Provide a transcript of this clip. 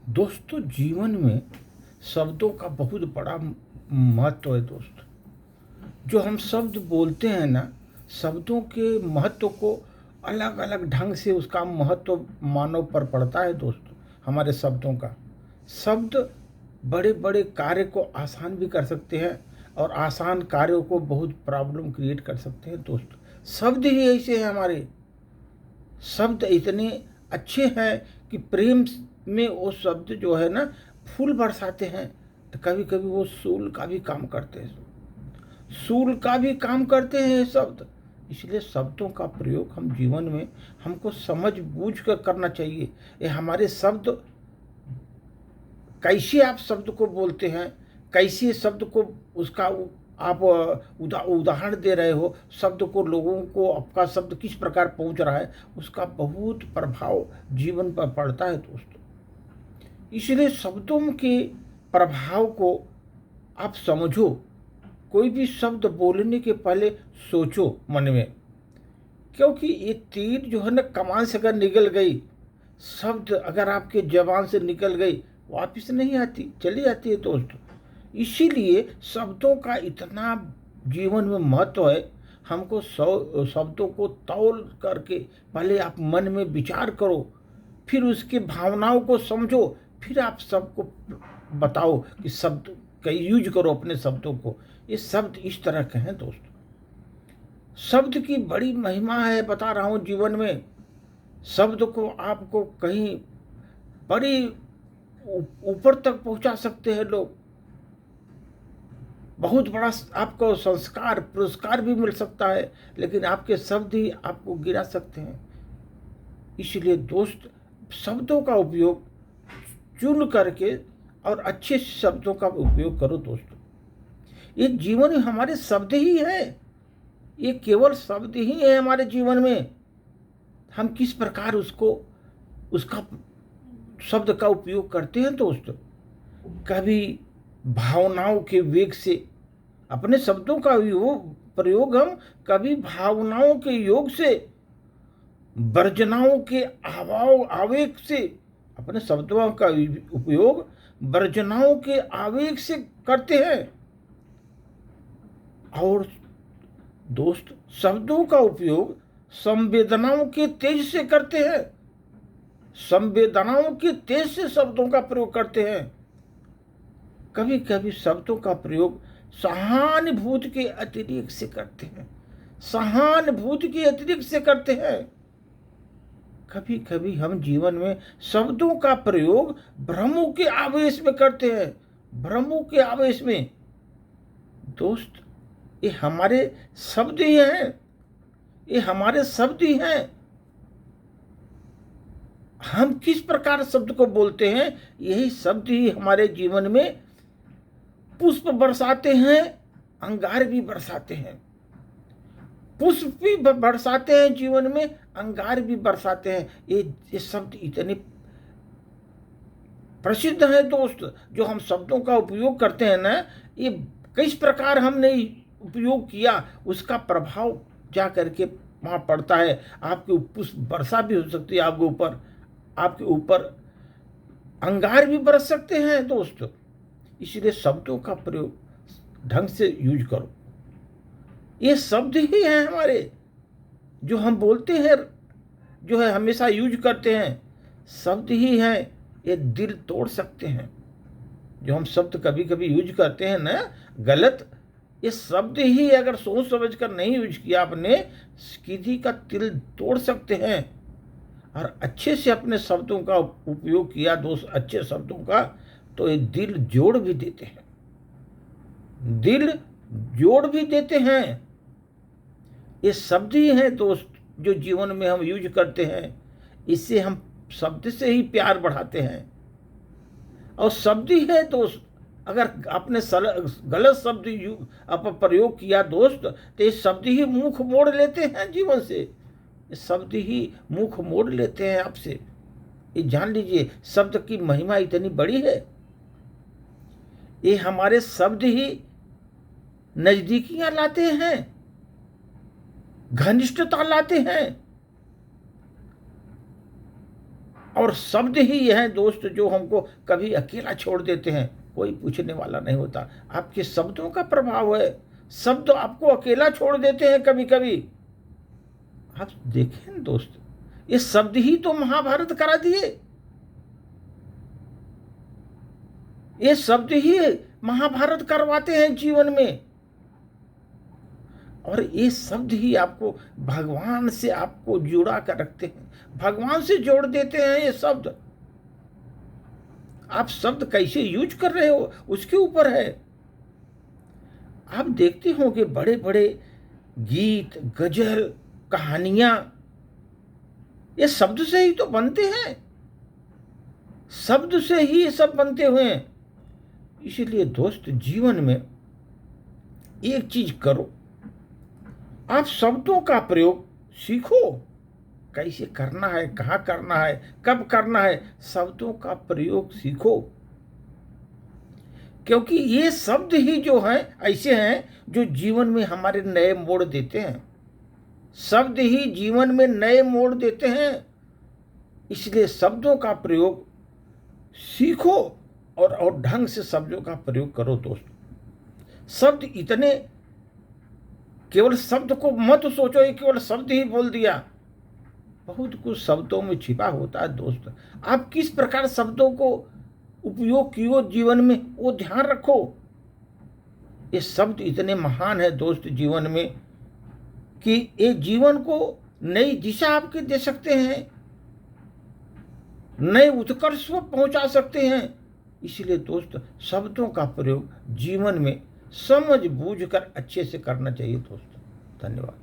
दोस्तों, जीवन में शब्दों का बहुत बड़ा महत्व है दोस्त। जो हम शब्द बोलते हैं ना, शब्दों के महत्व को अलग अलग ढंग से उसका महत्व मानव पर पड़ता है दोस्त। हमारे शब्दों का शब्द बड़े बड़े कार्य को आसान भी कर सकते हैं और आसान कार्यों को बहुत प्रॉब्लम क्रिएट कर सकते हैं दोस्त। शब्द ही ऐसे हैं हमारे। शब्द इतने अच्छे हैं कि प्रेम में वो शब्द जो है ना फूल बरसाते हैं, तो कभी कभी वो सूल का भी काम करते हैं। सूल का भी काम करते हैं ये शब्द। इसलिए शब्दों का प्रयोग हम जीवन में हमको समझ बूझ कर करना चाहिए। ये हमारे शब्द, कैसे आप शब्द को बोलते हैं, कैसे शब्द को उसका आप उदाहरण दे रहे हो, शब्द को लोगों को आपका शब्द किस प्रकार पहुंच रहा है, उसका बहुत प्रभाव जीवन पर पड़ता है दोस्तों। इसलिए शब्दों के प्रभाव को आप समझो। कोई भी शब्द बोलने के पहले सोचो मन में, क्योंकि ये तीर जो है ना कमान से अगर निकल गई, शब्द अगर आपके जबान से निकल गई, वापस नहीं आती, चली जाती है दोस्त। इसीलिए शब्दों का इतना जीवन में महत्व है। हमको शब्दों को तौल करके पहले आप मन में विचार करो, फिर उसके भावनाओं को समझो, फिर आप सबको बताओ कि शब्द का यूज करो अपने शब्दों को। ये शब्द इस तरह के हैं दोस्त। शब्द की बड़ी महिमा है, बता रहा हूँ जीवन में। शब्द को आपको कहीं बड़ी ऊपर तक पहुंचा सकते हैं लोग। बहुत बड़ा आपको संस्कार पुरस्कार भी मिल सकता है, लेकिन आपके शब्द ही आपको गिरा सकते हैं। इसलिए दोस्त, शब्दों का उपयोग चुन करके और अच्छे शब्दों का उपयोग करो दोस्तों। ये जीवन में हमारे शब्द ही है, ये केवल शब्द ही है हमारे जीवन में। हम किस प्रकार उसका शब्द का उपयोग करते हैं दोस्त। कभी भावनाओं के वेग से अपने शब्दों का प्रयोग हम कभी भावनाओं के योग से, वर्जनाओं के आवेग से, अपने शब्दों का उपयोग वर्जनाओं के आवेग से करते हैं। और दोस्त, शब्दों का उपयोग संवेदनाओं के तेज से करते हैं। संवेदनाओं के तेज से शब्दों का प्रयोग करते हैं। कभी कभी शब्दों का प्रयोग सहानुभूति के अतिरिक्त से करते हैं। सहानुभूति के अतिरिक्त से करते हैं। कभी कभी हम जीवन में शब्दों का प्रयोग भ्रमों के आवेश में करते हैं। भ्रमों के आवेश में दोस्त, ये हमारे शब्द ही हैं। ये हमारे शब्द ही हैं। हम किस प्रकार शब्द को बोलते हैं, यही शब्द ही हमारे जीवन में पुष्प बरसाते हैं, अंगार भी बरसाते हैं। पुष्प भी बरसाते हैं जीवन में, अंगार भी बरसाते हैं। ये शब्द इतने प्रसिद्ध है दोस्त। जो हम शब्दों का उपयोग करते हैं ना, ये किस प्रकार हमने उपयोग किया, उसका प्रभाव जा करके वहाँ पड़ता है। आपके पुष्प वर्षा भी हो सकती है, आपके ऊपर अंगार भी बरस सकते हैं दोस्त। इसलिए शब्दों का प्रयोग ढंग से यूज करो। ये शब्द ही हैं हमारे, जो हम बोलते हैं, जो है हमेशा यूज करते हैं। शब्द ही हैं, ये दिल तोड़ सकते हैं। जो हम शब्द कभी कभी यूज करते हैं ना गलत, ये शब्द ही अगर सोच समझ कर नहीं यूज किया आपने, किसी का दिल तोड़ सकते हैं। और अच्छे से अपने शब्दों का उपयोग किया दोस्त, अच्छे शब्दों का, तो ये दिल जोड़ भी देते हैं। दिल जोड़ भी देते हैं। ये शब्द ही हैं दोस्त, जो जीवन में हम यूज करते हैं। इससे हम शब्द से ही प्यार बढ़ाते हैं। और शब्द ही है दोस्त, अगर आपने गलत शब्द प्रयोग किया दोस्त, तो ये शब्द ही मुख मोड़ लेते हैं जीवन से। ये शब्द ही मुख मोड़ लेते हैं आपसे। ये जान लीजिए, शब्द की महिमा इतनी बड़ी है। ये हमारे शब्द ही नजदीकियां लाते हैं, घनिष्ठता लाते हैं। और शब्द ही यह है दोस्त जो हमको कभी अकेला छोड़ देते हैं, कोई पूछने वाला नहीं होता। आपके शब्दों का प्रभाव है, शब्द आपको अकेला छोड़ देते हैं कभी कभी। आप देखें दोस्त, ये शब्द ही तो महाभारत करा दिए, ये शब्द ही महाभारत करवाते हैं जीवन में। और ये शब्द ही आपको भगवान से आपको जुड़ा कर रखते हैं, भगवान से जोड़ देते हैं ये शब्द। आप शब्द कैसे यूज कर रहे हो उसके ऊपर है। आप देखते हो कि बड़े बड़े गीत, गजल, कहानियां, ये शब्द से ही तो बनते हैं, शब्द से ही ये सब बनते हुए हैं। इसलिए दोस्त, जीवन में एक चीज करो, आप शब्दों का प्रयोग सीखो, कैसे करना है, कहाँ करना है, कब करना है, शब्दों का प्रयोग सीखो। क्योंकि ये शब्द ही जो हैं ऐसे हैं जो जीवन में हमारे नए मोड़ देते हैं, शब्द ही जीवन में नए मोड़ देते हैं। इसलिए शब्दों का प्रयोग सीखो और ढंग से शब्दों का प्रयोग करो दोस्त। शब्द इतने, केवल शब्द को मत सोचो ये केवल शब्द ही बोल दिया, बहुत कुछ शब्दों में छिपा होता है दोस्त। आप किस प्रकार शब्दों को उपयोग किए जीवन में, वो ध्यान रखो। ये शब्द इतने महान है दोस्त जीवन में कि ये जीवन को नई दिशा आपके दे सकते हैं, नए उत्कर्ष को पहुंचा सकते हैं। इसलिए दोस्त, शब्दों का प्रयोग जीवन में समझ बूझ कर अच्छे से करना चाहिए दोस्त। धन्यवाद।